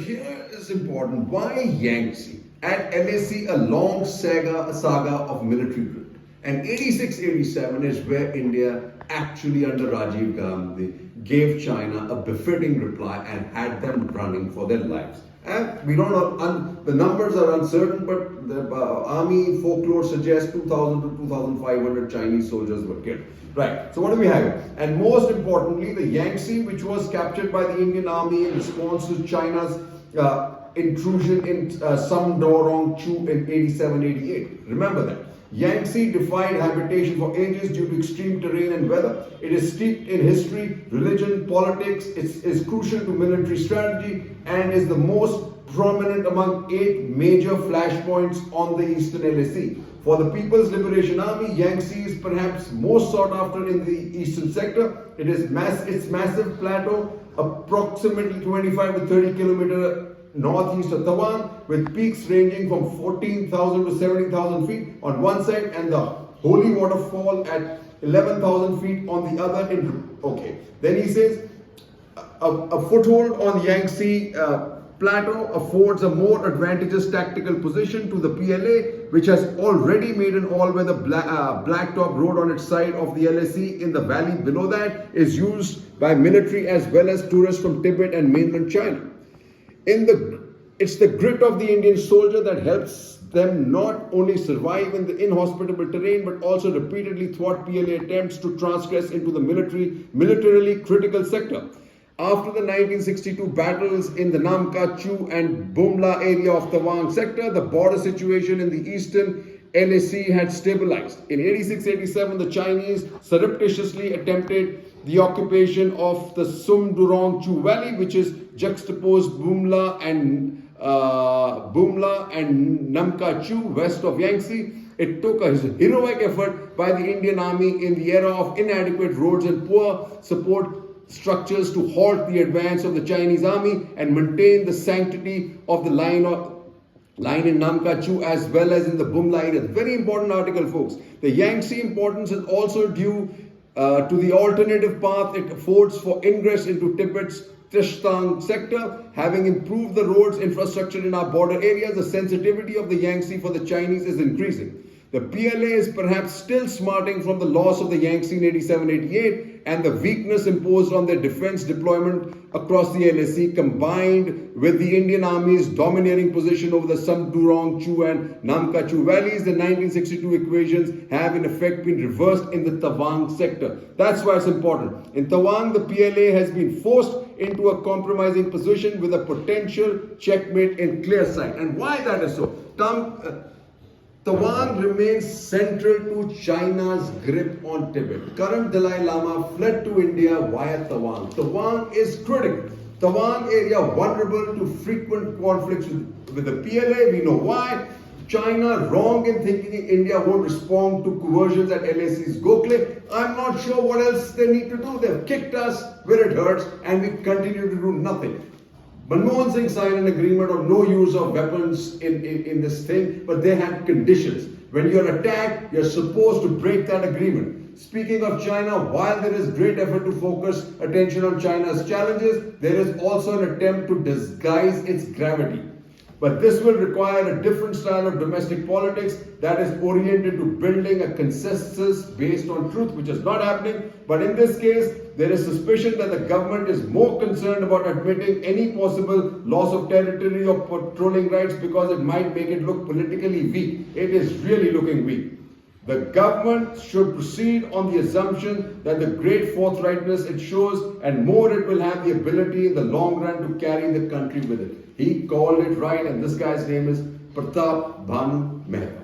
Here is important. Why Yangtze? At LAC, a long saga of military grit. And 86-87 is where India actually under Rajiv Gandhi gave China a befitting reply and had them running for their lives. And we don't know, the numbers are uncertain, but the army folklore suggests 2,000 to 2,500 Chinese soldiers were killed. Right, so what do we have here? And most importantly, the Yangtze, which was captured by the Indian army in response to China's intrusion in Yangtze-Tawang in 87-88. Remember that. Yangtze defied habitation for ages due to extreme terrain and weather. It is steeped in history, religion, politics. It is crucial to military strategy and is the most prominent among 8 major flashpoints on the eastern LAC. For the People's Liberation Army, Yangtze is perhaps most sought after in the eastern sector. Its massive plateau, approximately 25 to 30 kilometers northeast of Tawang, with peaks ranging from 14,000 to 70,000 feet on one side and the holy waterfall at 11,000 feet on the other. Okay, then he says a foothold on the Yangtze plateau affords a more advantageous tactical position to the PLA, which has already made an all-weather blacktop road on its side of the LAC. In the valley below that is used by military as well as tourists from Tibet and mainland China. It's the grit of the Indian soldier that helps them not only survive in the inhospitable terrain but also repeatedly thwart PLA attempts to transgress into the militarily critical sector. After the 1962 battles in the Nam Kha Chu and Bumla area of Tawang sector, the border situation in the eastern LAC had stabilized. In 86-87, the Chinese surreptitiously attempted the occupation of the Sum-Durong Chu Valley, which is juxtaposed Bumla and Nam Kha Chu west of Yangtze. It took a heroic effort by the Indian Army in the era of inadequate roads and poor support structures to halt the advance of the Chinese army and maintain the sanctity of the line in Nam Kha Chu as well as in the Bumla area. Very important article, folks. The Yangtze importance is also due to the alternative path it affords for ingress into Tibet's Tishtang sector. Having improved the roads infrastructure in our border areas, the sensitivity of the Yangtze for the Chinese is increasing. The PLA is perhaps still smarting from the loss of the Yangtze in 87-88 and the weakness imposed on their defense deployment across the LAC, combined with the Indian Army's domineering position over the Sum-Durong Chu and Nam Kha Chu valleys. The 1962 equations have in effect been reversed in the Tawang sector. That's why it's important. In Tawang, the PLA has been forced into a compromising position with a potential checkmate in clear sight. And why that is so? Tawang remains central to China's grip on Tibet. Current Dalai Lama fled to India via Tawang. Tawang is critical. Tawang area vulnerable to frequent conflicts with the PLA. We know why. China wrong in thinking India won't respond to coercions at LAC's Gokle. I'm not sure what else they need to do. They've kicked us where it hurts and we continue to do nothing. Manmohan Singh signed an agreement of no use of weapons in this thing, but they had conditions. When you're attacked, you're supposed to break that agreement. Speaking of China, while there is great effort to focus attention on China's challenges, there is also an attempt to disguise its gravity. But this will require a different style of domestic politics that is oriented to building a consensus based on truth, which is not happening. But in this case, there is suspicion that the government is more concerned about admitting any possible loss of territory or patrolling rights because it might make it look politically weak. It is really looking weak. The government should proceed on the assumption that the great forthrightness it shows and more it will have the ability in the long run to carry the country with it. He called it right, and this guy's name is Pratap Bhanu Mehta.